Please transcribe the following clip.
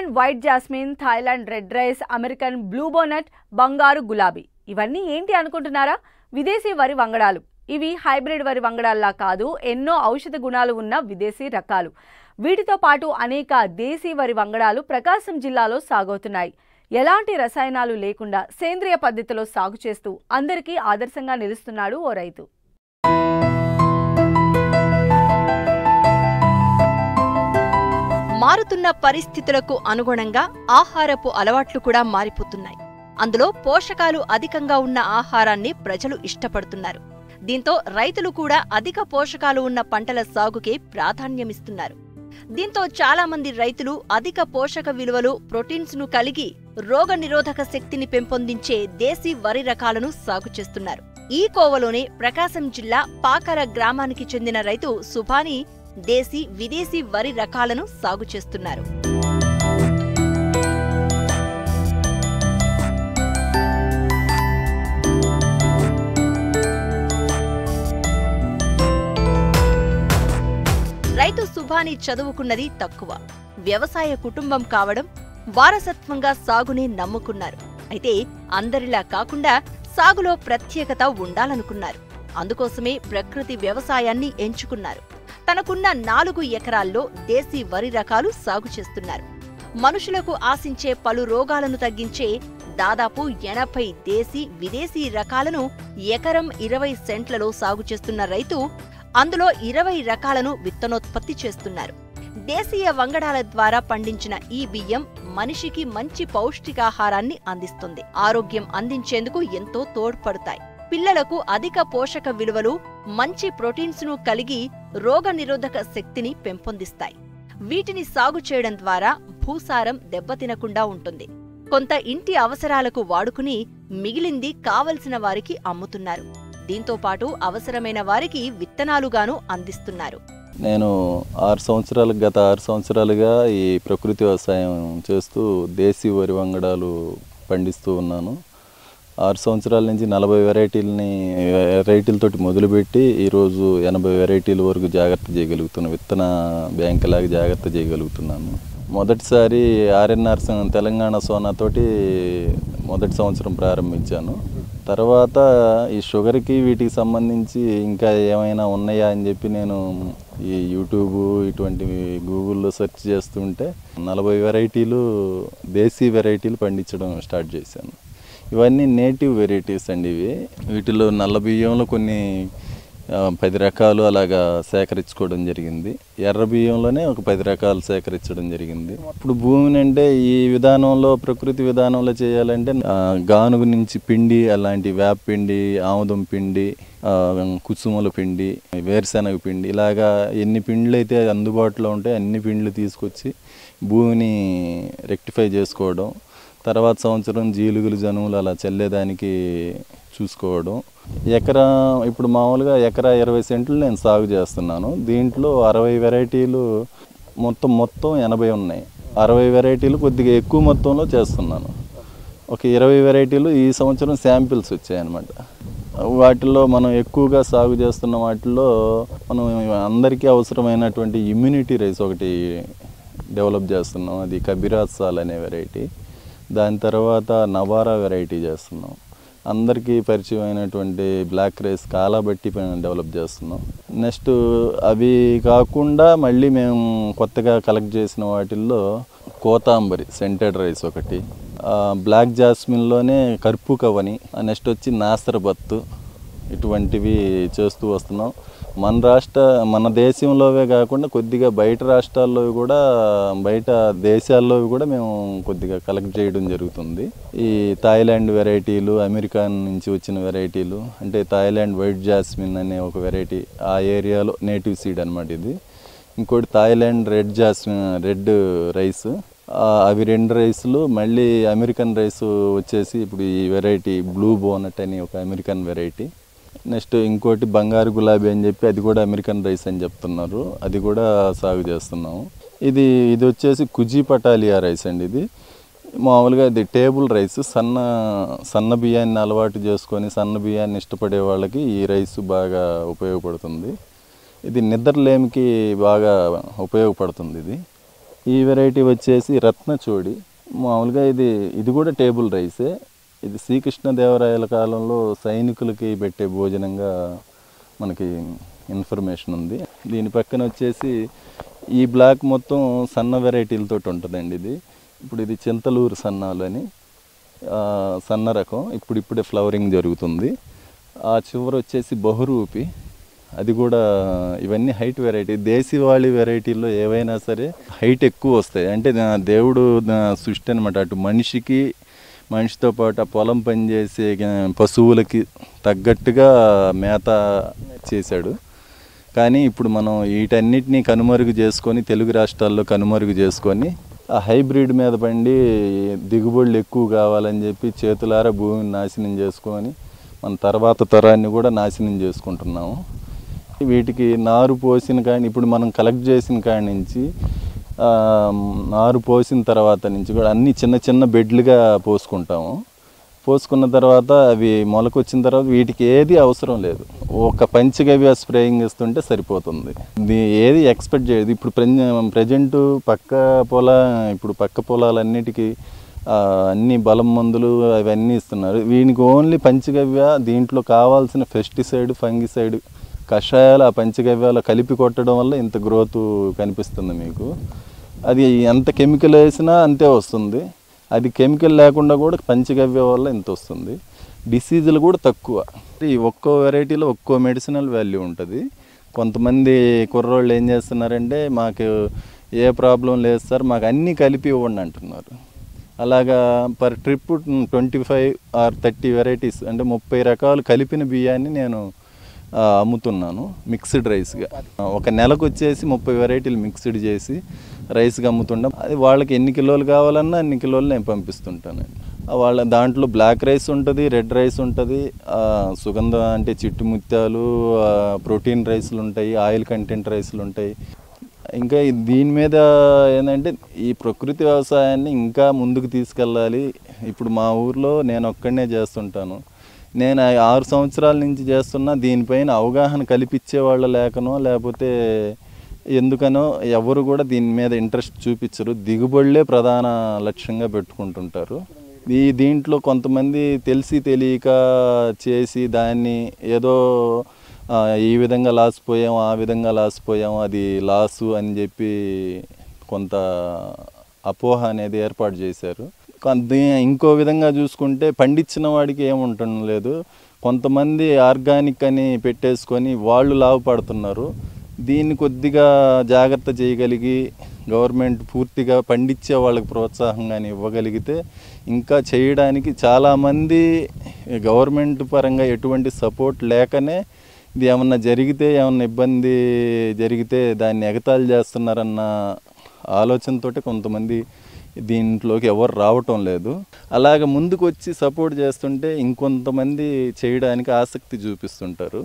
England white jasmine, Thailand red rice, American blue bonnet, బంగారు గులాబీ. ఇవన్నీ ఏంటి అనుకుంటున్నారా? విదేశీ వరి వంగడాలు. ఇవి హైబ్రిడ్ వరి వంగడాల్లా కాదు, ఎన్నో ఔషధ గుణాలు ఉన్న విదేశీ రకాలు. వీటితో పాటు అనేక దేశీ వరి వంగడాలు ప్రకాశం జిల్లాలో సాగవుతున్నాయి. ఎలాంటి రసాయనాలు లేకుండా సేంద్రియ పద్ధతిలో సాగు చేస్తూ అందరికీ ఆదర్శంగా నిలుస్తున్నాడు ఓ రైతు. మారుతున్న పరిస్థితులకు అనుగుణంగా ఆహారపు అలవాట్లు కూడా మారిపోతున్నాయి. అందులో పోషకాలు అధికంగా ఉన్న ఆహారాన్ని ప్రజలు ఇష్టపడుతున్నారు. దీంతో రైతులు కూడా అధిక పోషకాలు ఉన్న పంటల సాగుకే ప్రాధాన్యమిస్తున్నారు. దీంతో చాలా మంది రైతులు అధిక పోషక విలువలు, ప్రోటీన్స్ ను కలిగి రోగ నిరోధక శక్తిని పెంపొందించే దేశీ వరి రకాలను సాగు చేస్తున్నారు. ఈ కోవలోనే ప్రకాశం జిల్లా పాకర గ్రామానికి చెందిన రైతు సుభాని దేశీ, విదేశీ వరి రకాలను సాగు చేస్తున్నారు. రైతు సుభాని చదువుకున్నది తక్కువ, వ్యవసాయ కుటుంబం కావడం, వారసత్వంగా సాగుని నమ్ముకున్నారు. అయితే అందరిలా కాకుండా సాగులో ప్రత్యేకత ఉండాలనుకున్నారు. అందుకోసమే ప్రకృతి వ్యవసాయాన్ని ఎంచుకున్నారు. తనకున్న 4 ఎకరాల్లో దేశీ వరి రకాలు సాగు చేస్తున్నారు. మనుషులకు ఆశించే పలు రోగాలను తగ్గించే దాదాపు 80 దేశీ, విదేశీ రకాలను ఎకరం 20 సెంట్లలో సాగు చేస్తున్న రైతు అందులో 20 రకాలను విత్తనోత్పత్తి చేస్తున్నారు. దేశీయ వంగడాల ద్వారా పండించిన ఈ బియ్యం మనిషికి మంచి పౌష్టికాహారాన్ని అందిస్తుంది. ఆరోగ్యం అందించేందుకు ఎంతో తోడ్పడతాయి. పిల్లలకు అధిక పోషక విలువలు, మంచి ప్రోటీన్స్ ను కలిగి రోగ నిరోధక శక్తిని పెంపొందిస్తాయి. వీటిని సాగు చేయడం ద్వారా భూసారం దెబ్బతినకుండా ఉంటుంది. కొంత ఇంటి అవసరాలకు వాడుకుని మిగిలింది కావలసిన వారికి అమ్ముతున్నారు. దీంతో పాటు అవసరమైన వారికి విత్తనాలుగాను అందిస్తున్నారు. నేను గత 6 సంవత్సరాలుగా ఈ ప్రకృతి వ్యవసాయం చేస్తూ దేశీ వరి వంగడాలు పండిస్తూ ఉన్నాను. 6 సంవత్సరాల నుంచి 40 వెరైటీలతోటి మొదలుపెట్టి ఈరోజు 80 వెరైటీల వరకు జాగ్రత్త చేయగలుగుతున్నాను. విత్తన బ్యాంక్ లాగా జాగ్రత్త చేయగలుగుతున్నాను. మొదటిసారి ఆర్ఎన్ఆర్ తెలంగాణ సోనాతోటి మొదటి సంవత్సరం ప్రారంభించాను. తర్వాత ఈ షుగర్కి వీటికి సంబంధించి ఇంకా ఏమైనా ఉన్నాయా అని చెప్పి నేను ఈ యూట్యూబ్ ఇటువంటివి గూగుల్లో సెర్చ్ చేస్తుంటే 40 వెరైటీలు దేశీ వెరైటీలు పండించడం స్టార్ట్ చేశాను. ఇవన్నీ నేటివ్ వెరైటీస్ అండి. వీటిలో నల్ల బియ్యంలో కొన్ని 10 రకాలు అలాగా సేకరించుకోవడం జరిగింది. ఎర్ర బియ్యంలోనే ఒక 10 రకాలు సేకరించడం జరిగింది. ఇప్పుడు భూమిని అంటే ఈ విధానంలో, ప్రకృతి విధానంలో చేయాలంటే గానుగు నుంచి పిండి, అలాంటి వేప పిండి, ఆముదం పిండి, కుసుమల పిండి, వేరుశెనగ పిండి, ఇలాగా ఎన్ని పిండ్లు అయితే అందుబాటులో ఉంటాయి అన్ని పిండ్లు తీసుకొచ్చి భూమిని రెక్టిఫై చేసుకోవడం, తర్వాత సంవత్సరం జీలుగులు, జనుములు అలా చల్లేదానికి చూసుకోవడం. ఇప్పుడు మామూలుగా ఎకరా 20 సెంట్లు నేను సాగు చేస్తున్నాను. దీంట్లో 60 వెరైటీలు మొత్తం 80 ఉన్నాయి. 60 వెరైటీలు కొద్దిగా ఎక్కువ మొత్తంలో చేస్తున్నాను. ఒక 20 వెరైటీలు ఈ సంవత్సరం శాంపిల్స్ వచ్చాయన్నమాట. వాటిల్లో మనం ఎక్కువగా సాగు చేస్తున్న వాటిల్లో మనం అందరికీ అవసరమైనటువంటి ఇమ్యూనిటీ రైస్ ఒకటి డెవలప్ చేస్తున్నాం. అది కబీరాజ్ సాల్ అనే వెరైటీ. దాని తర్వాత నవారా వెరైటీ చేస్తున్నాం. అందరికీ పరిచయం అయినటువంటి బ్లాక్ రైస్ కాలాబట్టి డెవలప్ చేస్తున్నాం. నెక్స్ట్ అవి కాకుండా మళ్ళీ మేము కొత్తగా కలెక్ట్ చేసిన వాటిల్లో కోతాంబరి సెంటెడ్ రైస్ ఒకటి, బ్లాక్ జాస్మిన్లోనే కర్పూకవని, నెక్స్ట్ వచ్చి నాసరబత్తు, ఇటువంటివి చేస్తూ వస్తున్నాం. మన దేశంలోవే కాకుండా కొద్దిగా బయట రాష్ట్రాల్లో కూడా, బయట దేశాల్లో కూడా మేము కొద్దిగా కలెక్ట్ చేయడం జరుగుతుంది. ఈ థాయిలాండ్ వెరైటీలు, అమెరికా నుంచి వచ్చిన వెరైటీలు, అంటే థాయిలాండ్ వైట్ జాస్మిన్ అనే ఒక వెరైటీ, ఆ ఏరియాలో నేటివ్ సీడ్ అనమాట ఇది. ఇంకోటి Thailand red jasmine, red rice, అవి 2 రైసులు. మళ్ళీ అమెరికన్ రైస్ వచ్చేసి ఇప్పుడు ఈ వెరైటీ బ్లూ బోనట్ అని ఒక అమెరికన్ వెరైటీ. నెక్స్ట్ ఇంకోటి బంగారు గులాబీ అని చెప్పి అది కూడా అమెరికన్ రైస్ అని చెప్తున్నారు, అది కూడా సాగు చేస్తున్నాము. ఇది వచ్చేసి కుజీ పటాలియా రైస్ అండి. ఇది మామూలుగా ఇది టేబుల్ రైస్. సన్న బియ్యాన్ని అలవాటు చేసుకొని సన్న బియ్యాన్ని ఇష్టపడే వాళ్ళకి ఈ రైస్ బాగా ఉపయోగపడుతుంది. ఇది నిద్రలేమికి బాగా ఉపయోగపడుతుంది. ఇది ఈ వెరైటీ వచ్చేసి రత్నచోడి. మామూలుగా ఇది కూడా టేబుల్ రైసే. ఇది శ్రీకృష్ణదేవరాయల కాలంలో సైనికులకి పెట్టే భోజనంగా మనకి ఇన్ఫర్మేషన్ ఉంది. దీని పక్కన వచ్చేసి ఈ బ్లాక్ మొత్తం సన్న వెరైటీలతో ఉంటుందండి. ఇది చింతలూరు సన్నాలు అని సన్న రకం, ఇప్పుడిప్పుడే ఫ్లవరింగ్ జరుగుతుంది. ఆ చివర వచ్చేసి బహురూపి, అది కూడా. ఇవన్నీ హైట్ వెరైటీ. దేశీవాళీ వెరైటీల్లో ఏవైనా సరే హైట్ ఎక్కువ వస్తాయి. అంటే దేవుడు సృష్టి అనమాట. అటు మనిషితో పాటు ఆ పొలం పనిచేసే పశువులకి తగ్గట్టుగా మేత చేశాడు. కానీ ఇప్పుడు మనం వీటన్నిటినీ కనుమరుగు చేసుకొని, తెలుగు రాష్ట్రాల్లో కనుమరుగు చేసుకొని ఆ హైబ్రిడ్ మీద పండి దిగుబడులు ఎక్కువ కావాలని చెప్పి చేతులారా భూమిని నాశనం చేసుకొని మన తర్వాత తరాన్ని కూడా నాశనం చేసుకుంటున్నాము. వీటికి నారు పోసిన కానీ ఇప్పుడు మనం కలెక్ట్ చేసిన కాడి నుంచి నారు పోసిన తర్వాత నుంచి కూడా అన్నీ చిన్న చిన్న బెడ్లుగా పోసుకుంటాము. పోసుకున్న తర్వాత అవి మొలకొచ్చిన తర్వాత వీటికి ఏది అవసరం లేదు. ఒక పంచగవ్య స్ప్రేయింగ్ ఇస్తుంటే సరిపోతుంది. ఏది ఎక్స్పెక్ట్ చేయదు. ఇప్పుడు ప్రజెంట్ పక్క పొలాలన్నిటికీ అన్ని బలం మందులు అవన్నీ ఇస్తున్నారు. వీనికి ఓన్లీ పంచగవ్య, దీంట్లో కావాల్సిన పెస్టిసైడ్, ఫంగిసైడ్ కషాయాలు ఆ పంచగవ్యాలు కలిపి కొట్టడం వల్ల ఇంత గ్రోత్ కనిపిస్తుంది మీకు. అది ఎంత కెమికల్ వేసినా అంతే వస్తుంది. అది కెమికల్ లేకుండా కూడా పంచగవ్య వల్ల ఇంత వస్తుంది. డిసీజులు కూడా తక్కువ. ఒక్కో వెరైటీలో ఒక్కో మెడిసినల్ వాల్యూ ఉంటుంది. కొంతమంది కుర్రోళ్ళు ఏం చేస్తున్నారంటే మాకు ఏ ప్రాబ్లం లేదు సార్, మాకు అన్నీ కలిపి ఇవ్వండి అంటున్నారు. అలాగా పర్ ట్రిప్ 25 or 30 వెరైటీస్ అంటే 30 రకాలు కలిపిన బియ్యాన్ని నేను అమ్ముతున్నాను మిక్స్డ్ రైస్గా. ఒక నెలకు వచ్చేసి 30 వెరైటీలు మిక్స్డ్ చేసి రైస్గా అమ్ముతుంటాం. అది వాళ్ళకి ఎన్ని కిలోలు కావాలన్నా అన్ని కిలోలు నేను పంపిస్తుంటాను. వాళ్ళ దాంట్లో బ్లాక్ రైస్ ఉంటుంది, రెడ్ రైస్ ఉంటుంది, సుగంధ అంటే చిట్టు ముత్యాలు, ప్రోటీన్ రైస్లు ఉంటాయి, ఆయిల్ కంటెంట్ రైస్లు ఉంటాయి. ఇంకా దీని మీద ఏంటంటే ఈ ప్రకృతి వ్యవసాయాన్ని ఇంకా ముందుకు తీసుకెళ్ళాలి. ఇప్పుడు మా ఊర్లో నేను ఒక్కడనే చేస్తుంటాను. నేను 6 సంవత్సరాల నుంచి చేస్తున్నా. దీనిపైన అవగాహన కల్పించే వాళ్ళు లేకనో లేకపోతే ఎందుకనో ఎవరు కూడా దీని మీద ఇంట్రెస్ట్ చూపించరు. దిగుబడులే ప్రధాన లక్ష్యంగా పెట్టుకుంటుంటారు. దీంట్లో కొంతమంది తెలిసి తెలియక చేసి దాన్ని ఏదో ఈ విధంగా లాసిపోయాం, ఆ విధంగా లాసిపోయాం, అది లాసు అని చెప్పి కొంత అపోహ అనేది ఏర్పాటు చేశారు. ఇంకో విధంగా చూసుకుంటే పండించిన వాడికి ఏముంటం లేదు. కొంతమంది ఆర్గానిక్ అని పెట్టేసుకొని వాళ్ళు లాభపడుతున్నారు. దీన్ని కొద్దిగా జాగ్రత్త చేయగలిగి గవర్నమెంట్ పూర్తిగా పండించే వాళ్ళకి ప్రోత్సాహంగానే ఇవ్వగలిగితే ఇంకా చేయడానికి చాలామంది గవర్నమెంట్ పరంగా ఎటువంటి సపోర్ట్ లేకనే ఇది ఏమన్నా ఇబ్బంది జరిగితే దాన్ని ఎగతాళి చేస్తున్నారన్న ఆలోచనతోటి కొంతమంది దీంట్లోకి ఎవరు రావటం లేదు. అలాగ ముందుకు వచ్చి సపోర్ట్ చేస్తుంటే ఇంకొంతమంది చేయడానికి ఆసక్తి చూపిస్తుంటారు.